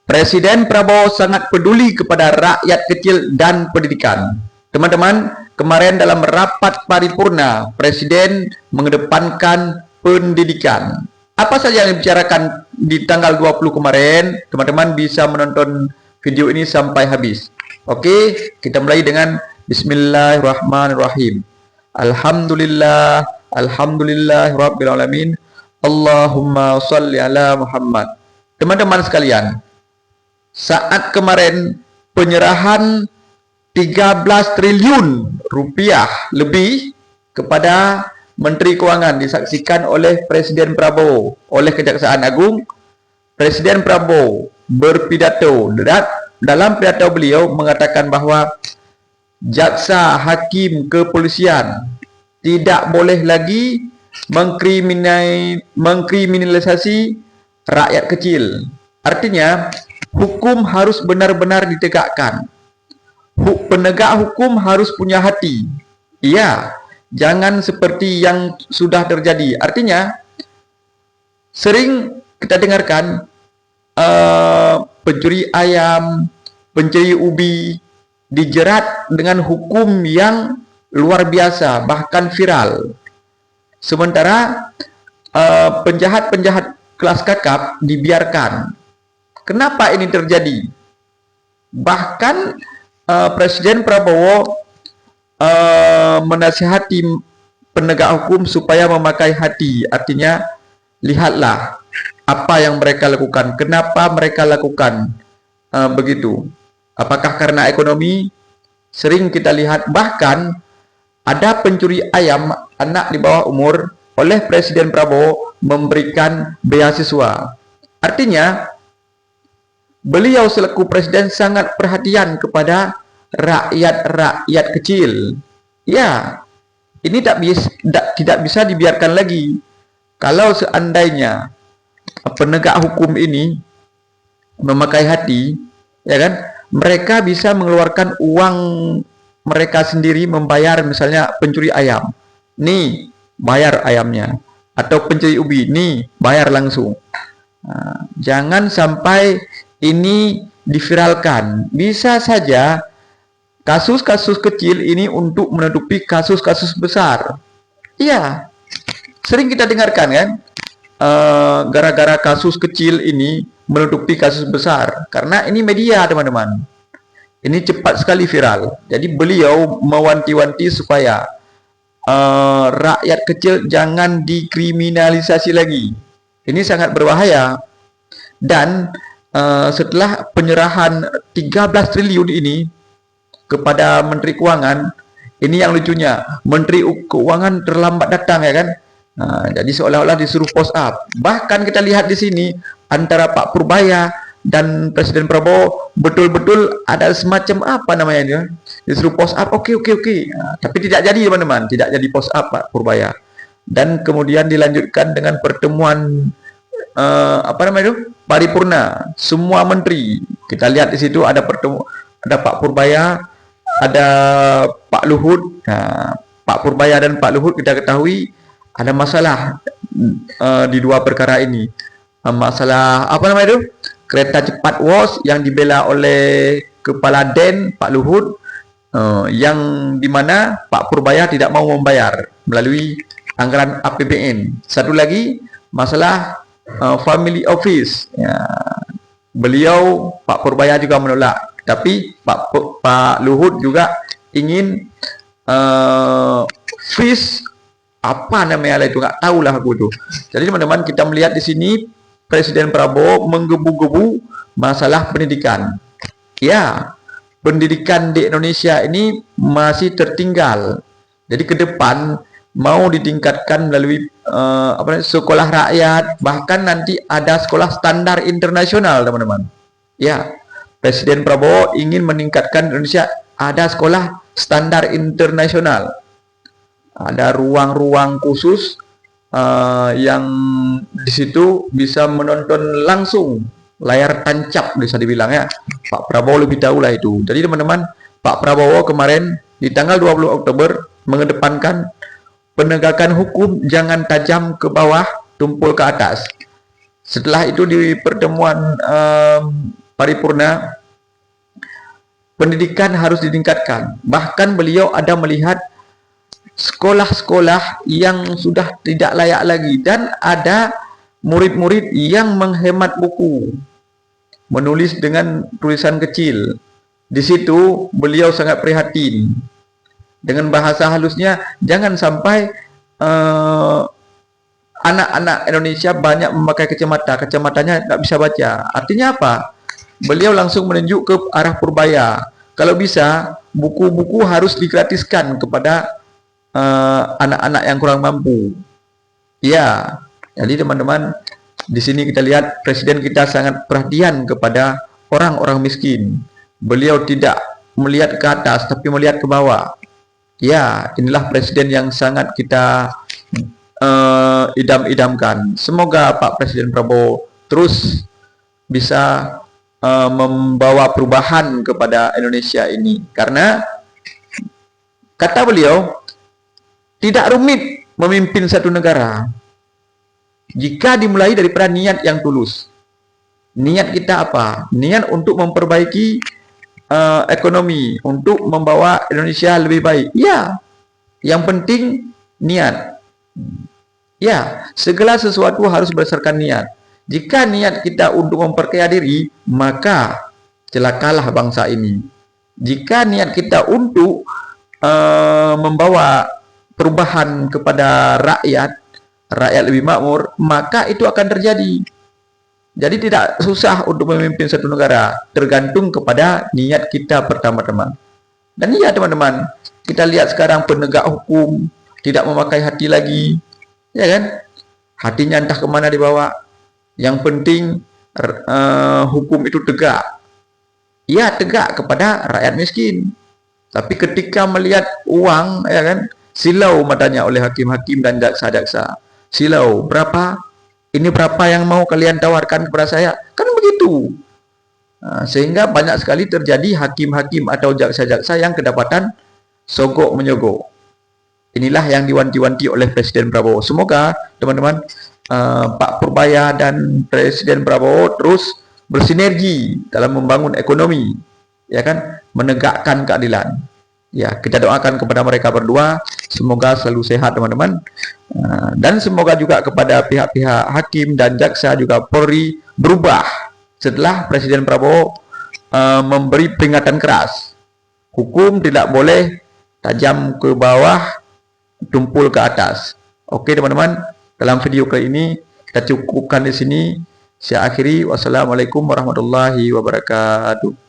Presiden Prabowo sangat peduli kepada rakyat kecil dan pendidikan. Teman-teman, kemarin dalam rapat paripurna, Presiden mengedepankan pendidikan. Apa saja yang dibicarakan di tanggal 20 kemarin? Teman-teman bisa menonton video ini sampai habis. Oke, kita mulai dengan Bismillahirrahmanirrahim. Alhamdulillah, Alhamdulillahirabbil alamin. Allahumma shalli ala Muhammad. Teman-teman sekalian, saat kemarin penyerahan 13 triliun rupiah lebih kepada Menteri Keuangan disaksikan oleh Presiden Prabowo, oleh Kejaksaan Agung. Presiden Prabowo berpidato, dalam pidato beliau mengatakan bahwa jaksa, hakim, kepolisian tidak boleh lagi mengkriminalisasi rakyat kecil. Artinya, hukum harus benar-benar ditegakkan. Penegak hukum harus punya hati. Iya, jangan seperti yang sudah terjadi. Artinya, sering kita dengarkan pencuri ayam, pencuri ubi dijerat dengan hukum yang luar biasa, bahkan viral. Sementara penjahat-penjahat kelas kakap dibiarkan. Kenapa ini terjadi? Bahkan Presiden Prabowo menasihati penegak hukum supaya memakai hati. Artinya, lihatlah apa yang mereka lakukan. Kenapa mereka lakukan begitu? Apakah karena ekonomi? Sering kita lihat, bahkan ada pencuri ayam anak di bawah umur, oleh Presiden Prabowo memberikan beasiswa. Artinya, beliau selaku presiden sangat perhatian kepada rakyat-rakyat kecil. Ya, ini tidak bisa dibiarkan lagi. Kalau seandainya penegak hukum ini memakai hati, ya kan, mereka bisa mengeluarkan uang mereka sendiri membayar misalnya pencuri ayam. Nih, bayar ayamnya. Atau pencuri ubi, nih, bayar langsung. Nah, jangan sampai ini diviralkan. Bisa saja kasus-kasus kecil ini untuk menutupi kasus-kasus besar. Iya, sering kita dengarkan kan, gara-gara kasus kecil ini menutupi kasus besar. Karena ini media, teman-teman. Ini cepat sekali viral. Jadi beliau mewanti-wanti supaya rakyat kecil jangan dikriminalisasi lagi. Ini sangat berbahaya. Dan setelah penyerahan 13 triliun ini kepada Menteri Keuangan, ini yang lucunya, Menteri Keuangan terlambat datang, ya kan? Nah, jadi seolah-olah disuruh post up. Bahkan kita lihat di sini antara Pak Purbaya dan Presiden Prabowo betul-betul ada semacam apa namanya ini, disuruh post up. Oke. Nah, tapi tidak jadi, teman-teman, tidak jadi post up Pak Purbaya. Dan kemudian dilanjutkan dengan pertemuan paripurna semua menteri. Kita lihat di situ ada Pak Purbaya, ada Pak Luhut. Nah, Pak Purbaya dan Pak Luhut kita ketahui ada masalah di dua perkara ini. Masalah kereta cepat WOS yang dibela oleh Kepala DEN Pak Luhut, yang dimana Pak Purbaya tidak mau membayar melalui anggaran APBN. Satu lagi masalah family office. Ya, beliau Pak Purbaya juga menolak, tapi Pak Luhut juga ingin fees apa namanya itu, nggak tahu lah aku tuh. Jadi teman-teman, kita melihat di sini Presiden Prabowo menggebu-gebu masalah pendidikan. Ya, pendidikan di Indonesia ini masih tertinggal. Jadi ke depan mau ditingkatkan melalui sekolah rakyat, bahkan nanti ada sekolah standar internasional, teman-teman. Ya, Presiden Prabowo ingin meningkatkan Indonesia ada sekolah standar internasional. Ada ruang-ruang khusus yang di situ bisa menonton langsung, layar tancap bisa dibilang, ya. Pak Prabowo lebih tahu lah itu. Jadi teman-teman, Pak Prabowo kemarin di tanggal 20 Oktober mengedepankan penegakan hukum jangan tajam ke bawah, tumpul ke atas. Setelah itu di pertemuan paripurna, pendidikan harus ditingkatkan. Bahkan beliau ada melihat sekolah-sekolah yang sudah tidak layak lagi dan ada murid-murid yang menghemat buku, menulis dengan tulisan kecil. Di situ beliau sangat prihatin. Dengan bahasa halusnya, jangan sampai anak-anak Indonesia banyak memakai kacamata, kacamatanya tidak bisa baca. Artinya apa? Beliau langsung menunjuk ke arah Purbaya. Kalau bisa, buku-buku harus digratiskan kepada anak-anak yang kurang mampu. Ya, jadi teman-teman, di sini kita lihat presiden kita sangat perhatian kepada orang-orang miskin. Beliau tidak melihat ke atas, tapi melihat ke bawah. Ya, inilah presiden yang sangat kita idam-idamkan. Semoga Pak Presiden Prabowo terus bisa membawa perubahan kepada Indonesia ini. Karena kata beliau, tidak rumit memimpin satu negara jika dimulai daripada niat yang tulus. Niat kita apa? Niat untuk memperbaiki ekonomi, untuk membawa Indonesia lebih baik. Ya, yang penting niat. Ya, segala sesuatu harus berdasarkan niat. Jika niat kita untuk memperkaya diri, maka celakalah bangsa ini. Jika niat kita untuk membawa perubahan kepada rakyat lebih makmur, maka itu akan terjadi. Jadi tidak susah untuk memimpin satu negara, tergantung kepada niat kita pertama-tama. Dan iya teman-teman, kita lihat sekarang penegak hukum tidak memakai hati lagi, ya kan? Hatinya entah kemana dibawa. Yang penting hukum itu tegak. Ya, tegak kepada rakyat miskin. Tapi ketika melihat uang, ya kan, silau matanya oleh hakim-hakim dan jaksa-jaksa. Silau, berapa? Ini berapa yang mau kalian tawarkan kepada saya? Kan begitu. Sehingga banyak sekali terjadi hakim-hakim atau jaksa-jaksa yang kedapatan sogok menyogok. Inilah yang diwanti-wanti oleh Presiden Prabowo. Semoga teman-teman Pak Purbaya dan Presiden Prabowo terus bersinergi dalam membangun ekonomi, ya kan, menegakkan keadilan. Ya, kita doakan kepada mereka berdua, semoga selalu sehat teman-teman. Dan semoga juga kepada pihak-pihak hakim dan jaksa juga Polri berubah setelah Presiden Prabowo memberi peringatan keras. Hukum tidak boleh tajam ke bawah, tumpul ke atas. Oke teman-teman, dalam video kali ini kita cukupkan di sini. Saya akhiri. Wassalamualaikum warahmatullahi wabarakatuh.